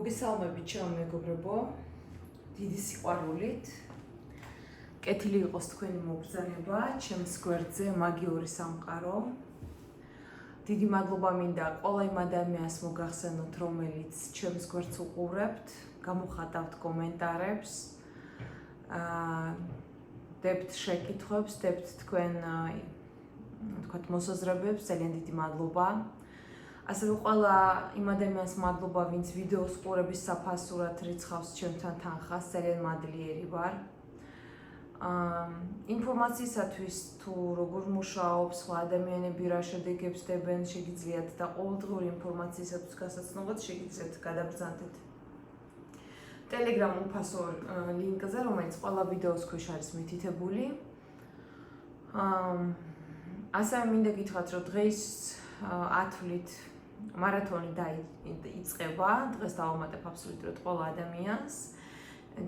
მოგესალმებით ჩემო მეგობრებო, დიდი სიყვარულით. კეთილი იყოს თქვენი მოგზაურობა ჩემს გვერდზე მაგიური სამყარო. დიდი მადლობა მინდა ყველა იმ ადამიანს მოგახსენოთ, რომელიც ჩემს გვერდს უყურებთ, გამოხატავთ კომენტარებს, დებთ შეკითხვებს, დებთ თქვენ თქვათ მოსაზრებებს, ძალიან დიდი მადლობა. ასევე ყველა იმ ადამიანს მადლობა, ვინც ვიდეოს ყურების საფასურად რიცხავს ჩემთან თანხას, ძალიან მადლიერი ვარ. ინფორმაციისათვის თუ როგორ მუშაობს სხვა ადამიანები, რა შედეგებს დებენ, შეგიძლიათ და ყოველდღიური ინფორმაციისათვის გასაცნობად შეგიძლიათ გადაბრძანდეთ Telegram უფასო ლინკზე, რომელიც ყველა ვიდეოს ქვეშ არის მითითებული. ასევე მინდა გითხრათ, რომ დღეს ათვლით მარათონი დაიწყება, დღეს დავამატებ აბსოლუტურად ყველა ადამიანს.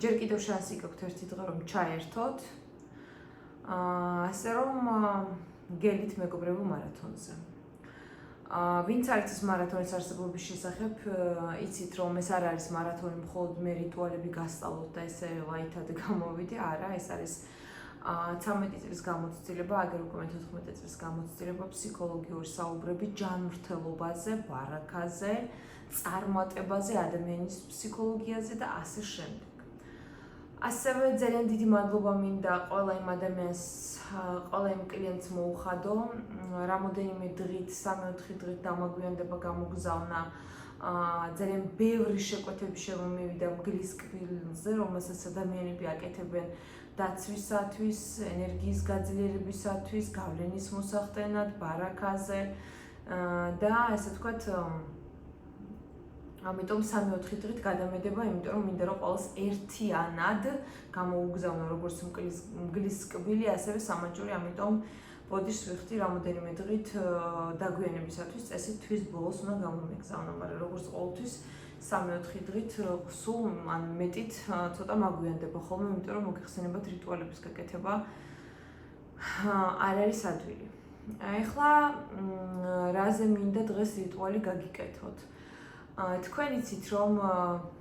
ჯერ კიდევ შანსი გაქვთ ერთი დღე რომ ჩაერთოთ. ასე რომ გელით მეგობრებო მარათონზე. ვინც არ იცის მარათონის არსებობის შესახებ, იცით რომ ეს არ არის მარათონი მხოლოდ მე რიტუალები გასწავლოთ და ესე ლაითად გამოვიდე, არა, ეს არის 13 წლის გამოცდილება, აგერ უკვე 14 წლის გამოცდილება ფსიქოლოგიური საუბრები ჯანმრთელობაზე, ბარაქაზე, წარმატებაზე, ადამიანის ფსიქოლოგიაზე და ასე შემდეგ. ასევე ძალიან დიდი მადლობა მინდა ყველა იმ ადამიანს, ყველა იმ კლიენტს მოუხადო, რამოდენიმე დღით, 3-4 დღით დამაგვიანდება გამოგზავნა, ძალიან ბევრი შეკვეთები შემომივიდა მგლის კბილზე, რომელსაც ადამიანები აკეთებენ დაცვისათვის, ენერგიის გაძლიერებისათვის, გავლენის მოსახდენად, ბარაქაზე და ასე ვთქვათ, ამიტომ 3-4 დღით გადამედება, იმიტომ რომ მინდა რომ ყველას ერთიანად გამოუგზავნო როგორც მგლის კბილი, ასევე სამაჯური, ამიტომ ბოდიშს ვიხდი რამოდენიმე დღით დაგვიანებისათვის, წესით თვის ბოლოს უნდა გამომეგზავნო, მაგრამ როგორც ყოველთვის 3-4 დღით სულ ან მეტით ცოტა მაგვიანდება ხოლმე, იმიტომ რომ მოგეხსენებათ რიტუალების გაკეთება არ არის ადვილი. ეხლა რაზე მინდა დღეს რიტუალი გაგიკეთოთ. თქვენ იცით რომ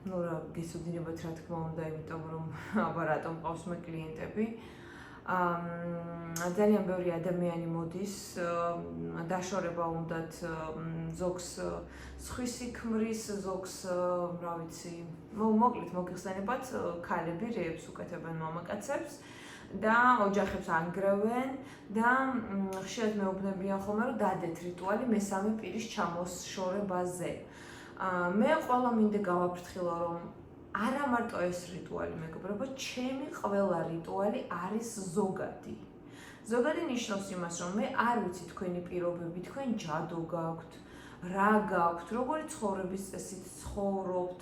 რა გესოდინებათ რა თქმა უნდა, იმიტომ რომ აბა რატომ ყავს მე კლიენტები. ძალიან ბევრი ადამიანი მოდის, დაშორება უნდათ ზოგს სხვისი ქმრის, ზოგს რა ვიცი, მოკლედ მოგეხსენებათ ქალები რეებს უკეთებენ მამაკაცებს და ოჯახებს ანგრევენ და ხშირად მეუბნებიან ხოლმე რომ დადეთ რიტუალი მესამე პირის ჩამოშორებაზე. მე ყველა მინდა გავაფრთხილო რომ არა მარტო ეს რიტუალი მეგობრებო, ჩემი ყველა რიტუალი არის ზოგადი. ზოგადი ნიშნავს იმას, რომ მე არ ვიცი თქვენი პირობები, თქვენ ჯადო გაქვთ, რა გაქვთ, როგორი ცხოვრების წესით ცხოვრობთ,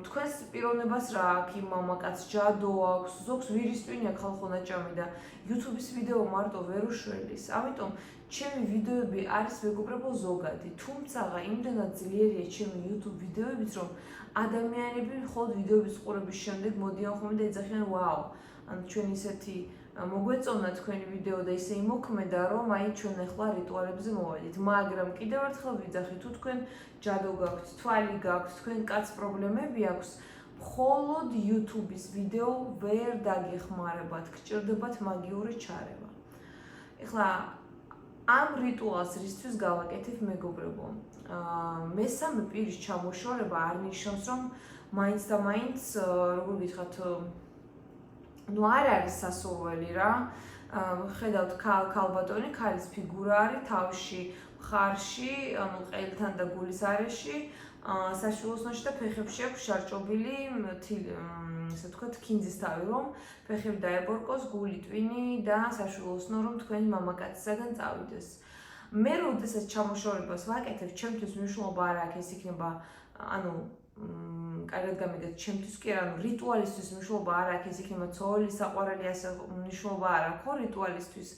თქვენს პიროვნებას რა აქვს, მამაკაც ჯადო აქვს, ზოგს ვირისტვინი აქვს ხალხო ნაჭამი და YouTube-ის ვიდეო მარტო ვერ უშველის. ამიტომ ჩემი ვიდეოები არის მეგობრებო ზოგადი, თუმცა იმდენად ძლიერია ჩემი YouTube ვიდეოებიც, რომ ადამიანები მხოლოდ ვიდეოების ყურების შემდეგ მოდიან ხოლმე და ეძახიან ვაუ, ანუ ჩვენ ისეთი მოგვეწონა თქვენი ვიდეო და ისე იმოქმედა, რომ აი ჩვენ ახლა რიტუალებზე მოვედით, მაგრამ კიდევ ერთხელ ვიძახი, თუ თქვენ ჯადო გაქვთ, თვალი გაქვთ, თქვენ კაც პრობლემები აქვს, მხოლოდ YouTube-ის ვიდეო ვერ დაგეხმარებათ, გჭირდებათ მაგიური ჩარევა. ეხლა ამ რიტუალს რისთვის გავაკეთებ მეგობრებო? მესამე პირის ჩამოშორება არ ნიშნავს, რომ მაინც და მაინც, როგორ გითხრათ, ნუ არ არის სასურველი რა. ხედავთ ქალბატონი, ქალის ფიგურა არის თავში, მხარში, ანუ ყელთან და გულის არეში, საშუალოსნოში და ფეხებში აქვს შარჭობილი, ესე ვთქვათ, ქინძის თავი, რომ ფეხები დაებორკოს, გული ტვინი და საშუალოსნო რომ თქვენი მამაკაცისაგან წავიდეს. მე როდესაც ჩამოშორებას ვაკეთებ, ჩემთვის მნიშვნელობა არ აქვს, ეს იქნება, ანუ კარგად გამიგეთ, ჩემთვის კი არა, ანუ რიტუალისთვის მნიშვნელობა არ აქვს, ეს იქნება ცოლის საყვარელი, ასე მნიშვნელობა არ აქვს რიტუალისთვის.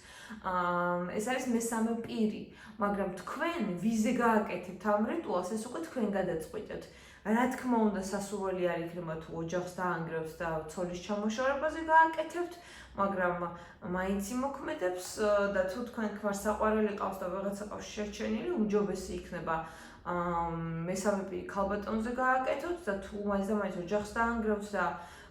ეს არის მესამე პირი, მაგრამ თქვენ ვიზე გააკეთებთ ამ რიტუალს, ეს უკვე თქვენ გადაწყვეტეთ. რა თქმა უნდა, სასურველი არ იქნება თუ ოჯახს დაანგრევთ და ცოლის ჩამოშორებაზე გააკეთებთ, მაგრამ მაინც იმოქმედებს და თუ თქვენ ქმარს საყვარელი ყავს და ვიღაცა ყავს შერჩენილი, უმჯობესი იქნება მესამე პირი ქალბატონზე გააკეთოთ და თუ მაინც და მაინც ოჯახს დაანგრევთ და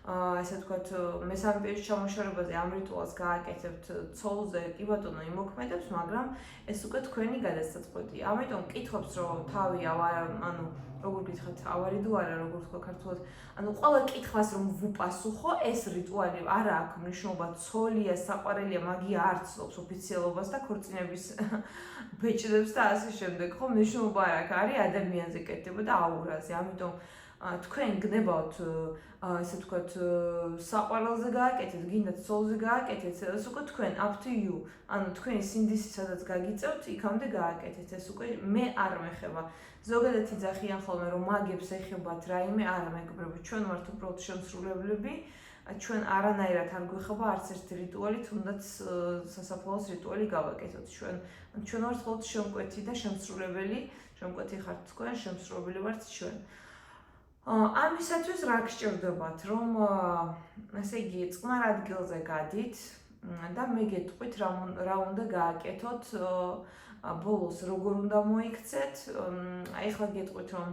ესე ვთქვათ, მესამე პირის ჩამოშორებაზე ამ რიტუალს გააკეთებთ ცოლზე, კი ბატონო იმოქმედებს, მაგრამ ეს უკვე თქვენი გადასაწყვეტია. ამიტომ კითხობს, რომ თავი ანუ როგორ გითხრათ, ავარი თუ არა, როგორ თქვა ქართულად, ანუ ყველა კითხვას რომ ვუპასუხო, ეს რიტუალი არა აქვს მნიშვნელობა, ცოლია, საყვარელია, მაგია არ ცლობს ოფიციალობას და ქორწინების ბეჭდებს და ასე შემდეგ, ხო, მნიშვნელობა არ აქვს, არის ადამიანზე კეთდება და აურაზე. ამიტომ თქვენ გნებავთ ესე ვთქვათ, საყვარელზე გააკეთეთ, გინდათ ცოლზე გააკეთეთ, ეს უკვე თქვენ up to you. ანუ თქვენი სინდისი სადაც გაგიწევთ, იქამდე გააკეთეთ. ეს უკვე მე არ მეხება. ზოგადად იძახიან ხოლმე, რომ მაგებს ეხებათ რაიმე, არა მეგობრებო, ჩვენ ვართ უბრალოდ შემსრულებლები. ჩვენ არანაირად არ გვეხება არც ერთი რიტუალი, თუნდაც სასაფლაოს რიტუალი გავაკეთოთ. ჩვენ ვართ მხოლოდ შემკვეთი და შემსრულებელი, შემკვეთი ხართ თქვენ, შემსრულებელი ვართ ჩვენ. ამისათვის რა გჭირდებათ, რომ ესე იგი წყნარ ადგილზე გადით და მე გეტყვით რა უნდა გააკეთოთ, ბოლოს როგორ უნდა მოიქცეთ, ახლა გეტყვით რომ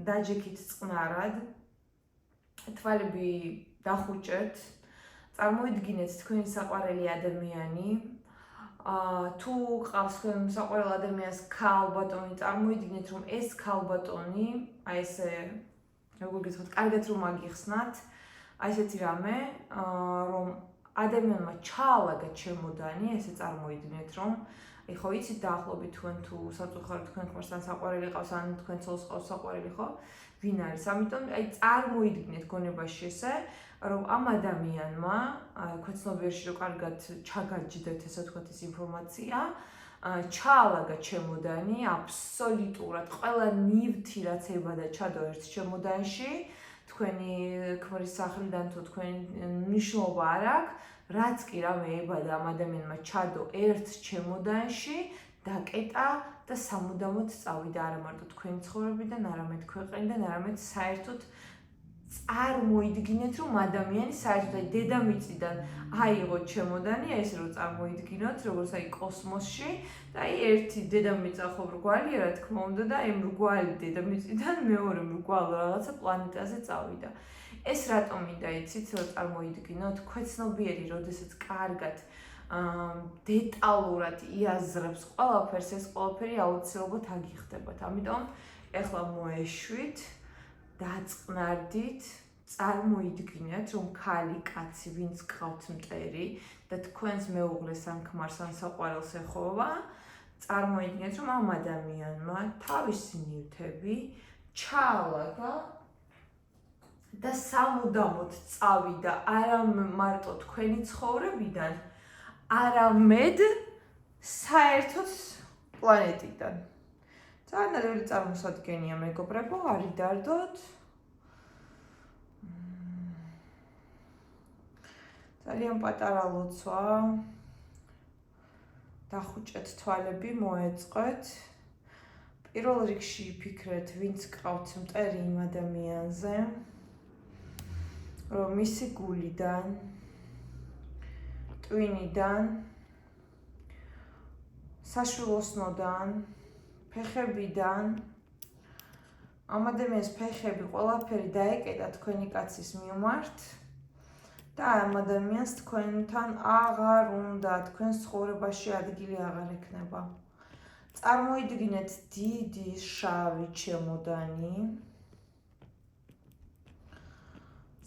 დაჯექით წყნარად, თვალები დახუჭეთ, წარმოიდგინეთ თქვენი საყვარელი ადამიანი, თუ ყავს თქვენ საყვარელ ადამიანს ქალბატონი, წარმოიდგინეთ რომ ეს ქალბატონი, აი ესე როგორ გითხრათ, კარგად რომ აგიხსნათ, აი ესეთი რამე, რომ ადამიანმა ჩაალაგა ჩემოდანი, ესე წარმოიდგინეთ, რომ ხო იცით დაახლოებით თქვენ თუ საწუხაროდ თქვენ ქმართან საყვარელი ყავს, ან თქვენ ცოლს ყავს საყვარელი, ხო? ვინ არის? ამიტომ აი წარმოიდგინეთ გონებაში ესე, რომ ამ ადამიანმა, ქვეცნობიერში რომ კარგად ჩაგაჯდეთ, ესე ვთქვათ, ეს ინფორმაცია, ჩაალაგა ჩემოდანი, აბსოლუტურად ყველა ნივთი რაც ებადა ჩადო ერთ ჩემოდანში, თქვენი ქმრის სახლიდან თუ თქვენი მნიშვნელობა არ აქვს, რაც კი რამე ებადა ამ ადამიანმა ჩადო ერთ ჩემოდანში, დაკეტა და სამუდამოდ წავიდა არა მარტო თქვენი ცხოვრებიდან, არამედ ქვეყნიდან, არამედ საერთოდ წარმოიდგინეთ, რომ ადამიანი საერთოდ დედამიწიდან აიღო ჩემოდანი, ეს რო წარმოიდგინოთ, როგორც აი კოსმოსში და აი ერთი დედამიწა ხო მრგვალია, რა თქმა უნდა და აი მრგვალი დედამიწიდან მეორე მრგვალ რაღაცა პლანეტაზე წავიდა. ეს რატომ მინდა იცით, რომ წარმოიდგინოთ, ქვეცნობიერი, როდესაც კარგად დეტალურად იაზრებს ყველაფერს, ეს ყველაფერი აუცილებლად აგიხდებათ. ამიტომ ეხლა მოეშვით დაწყნარდით, წარმოიდგინეთ, რომ ქალი, კაცი, ვინც გყავთ მტერი და თქვენს მეუღლეს ან ქმარს ან საყვარელს ეხოვა, წარმოიდგინეთ, რომ ამ ადამიანმა თავისი ნივთები ჩაალაგა და სამუდამოდ წავიდა არა მარტო თქვენი ცხოვრებიდან, არამედ საერთოდ პლანეტიდან. ძალიან ადვილი წარმოსადგენია მეგობრებო, არ იდარდოთ. ძალიან პატარა ლოცვა. დახუჭეთ თვალები, მოეწყეთ. პირველ რიგში ფიქრეთ, ვინც გყავთ მტერი იმ ადამიანზე, რომ მისი გულიდან, ტვინიდან, საშვილოსნოდან, ფეხებიდან, ამ ადამიანის ფეხები ყველაფერი დაეკეტა თქვენი კაცის მიმართ და ამ ადამიანს თქვენთან აღარ უნდა, თქვენს ცხოვრებაში ადგილი აღარ ექნება. წარმოიდგინეთ დიდი შავი ჩემოდანი,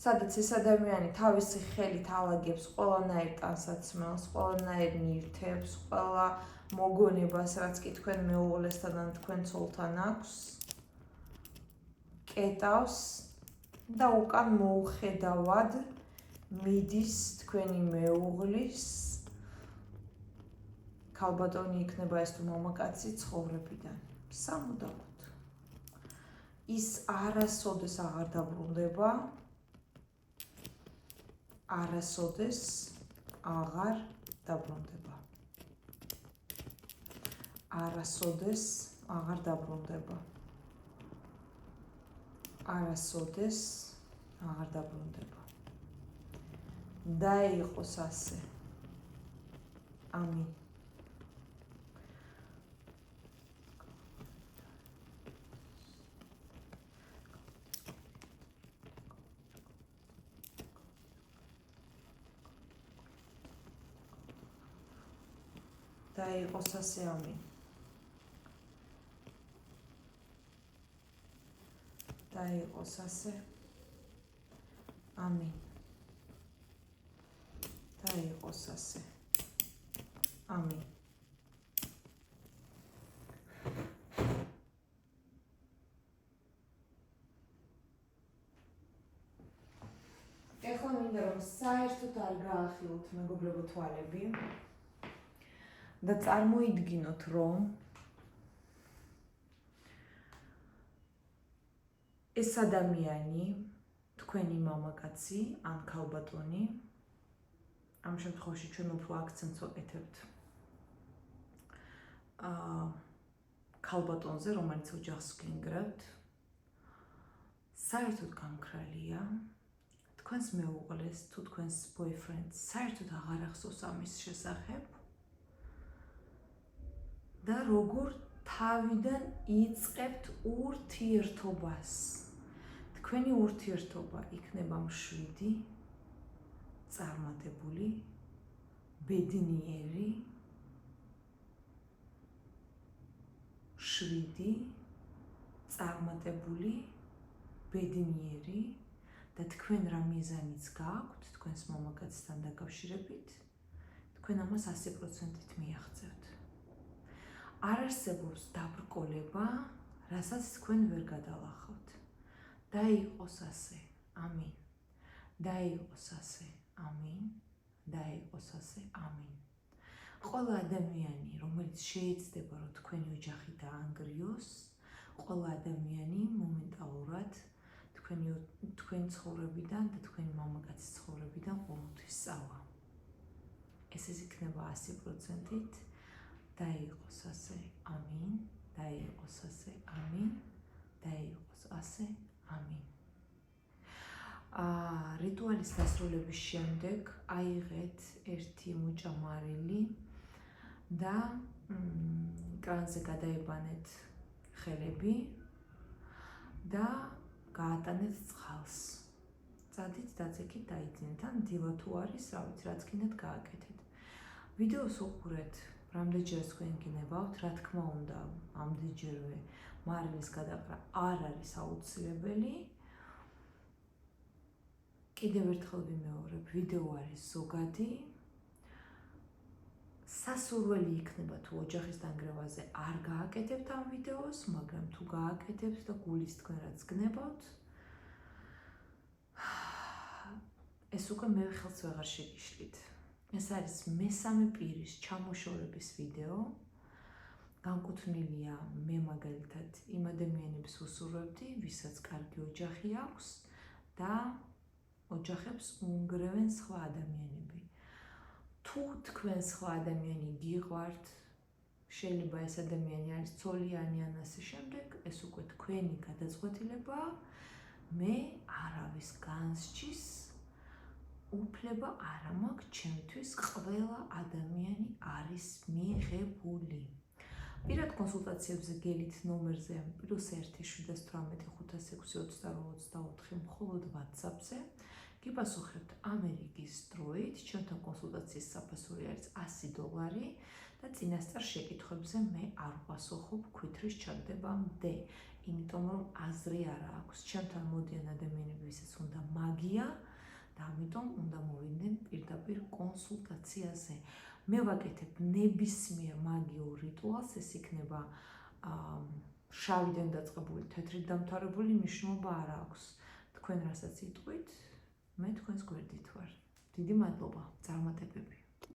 სადაც ეს ადამიანი თავისი ხელით ალაგებს ყველანაირ ტანსაცმელს, ყველანაირ ნივთებს, ყველა მოგონებას, რაც კი თქვენ მეუღლესთან ან თქვენ ცოლთან აქვს, კეტავს და უკან მოუხედავად მიდის თქვენი მეუღლის, ქალბატონი იქნება ეს თუ მამაკაცი ცხოვრებიდან. სამუდამოდ. ის არასოდეს აღარ დაბრუნდება, არასოდეს აღარ დაბრუნდება. არასოდეს აღარ დაბრუნდება. არასოდეს აღარ დაბრუნდება. დაიყოს ასე. ამინ. დაიყოს ასე, ამინ. დაიყოს ასე, ამინ. დაიყოს ასე, ამინ. ეხლა მინდა რომ საერთოდ არ გაახილოთ მეგობრებო თვალები და წარმოიდგინოთ რომ ეს ადამიანი თქვენი მამაკაცი ან ქალბატონი ამ შემთხვევაში ჩვენ უფრო აქცენტს ვაკეთებთ ქალბატონზე, რომელიც ოჯახს გინგრებთ, საერთოდ გამქრალია, თქვენს მეუღლეს თუ თქვენს boyfriend-ს საერთოდ აღარ ახსოვს ამის შესახებ და როგორ თავიდან იწყებთ ურთიერთობას. თქვენი ურთიერთობა იქნება მშვიდი, წარმატებული, ბედნიერი, შვიდი, წარმატებული, ბედნიერი და თქვენ რა მიზანიც გააქვთ თქვენს მამაკაცთან დაკავშირებით, თქვენ ამას 100%-ით მიაღწევთ. არ არსებობს დაბრკოლება, რასაც თქვენ ვერ გადალახავთ. დაიყოს ასე, ამინ. დაიყოს ასე, ამინ. დაიყოს ასე, ამინ. ყველა ადამიანი, რომელიც შეეცდება, რომ თქვენი ოჯახი დაანგრიოს, ყველა ადამიანი მომენტალურად თქვენ ცხოვრებიდან და თქვენი მამაკაცის ცხოვრებიდან ყოველთვის სწავლა. ეს იქნება 100%-ით. დაიყოს ასე, ამინ. დაიყოს ასე, ამინ. დაიყოს ასე, ამინ. რიტუალის დასრულების შემდეგ აიღეთ ერთი მუჭამარილი და კრანზე გადაებანეთ ხელები და გაატანეთ წყალს. წადით დაძეკით დაიძინეთ, ან დილა თუ არის, რა ვიცი, რაც გინდათ გააკეთეთ. ვიდეოს უყურეთ, რამდენჯერაც თქვენ გინებავთ, რა თქმა უნდა, ამდენჯერვე მარილის გადაყრა არ არის აუცილებელი. კიდევ ერთხელ ვიმეორებ, ვიდეო არის ზოგადი. სასურველი იქნება თუ ოჯახის დანგრევაზე არ გააკეთებთ ამ ვიდეოს, მაგრამ თუ გააკეთებთ და გულის თქვენ რაც გნებავთ, ეს უკვე მე ხელს ვეღარ შეგიშლით. ეს არის მესამე პირის ჩამოშორების ვიდეო. განკუთვნილია მე მაგალითად იმ ადამიანებს უსურვებდი, ვისაც კარგი ოჯახი აქვს და ოჯახებს უნგრევენ სხვა ადამიანები. თუ თქვენ სხვა ადამიანი გიყვართ, შეიძლება ეს ადამიანი არის ცოლიანი ან ასე შემდეგ, ეს უკვე თქვენი გადაწყვეტილებაა. მე არავის განსჯის უფლება არ მაქვს, ჩემთვის ყველა ადამიანი არის მიღებული. პირად კონსულტაციებზე გელით ნომერზე +1 718 506 28 მხოლოდ WhatsApp-ზე გიპასუხებთ ამერიკის დროით, ჩვენთან კონსულტაციის საფასური არის $100 და წინასწარ შეკითხვებზე მე არ ვპასუხობ ქვითრის ჩაგდებამდე, იმიტომ რომ აზრი არ აქვს. ჩვენთან მოდიან ადამიანები, ვისაც უნდა მაგია და ამიტომ უნდა მოვიდნენ პირდაპირ კონსულტაციაზე. მე ვაკეთებ ნებისმიერ მაგიურ რიტუალს, ეს იქნება შავიდან დაწყებული, თეთრით დამთავრებული, მნიშვნელობა არ აქვს. თქვენ რასაც იტყვით, მე თქვენს გვერდით ვარ. დიდი მადლობა, წარმატებები.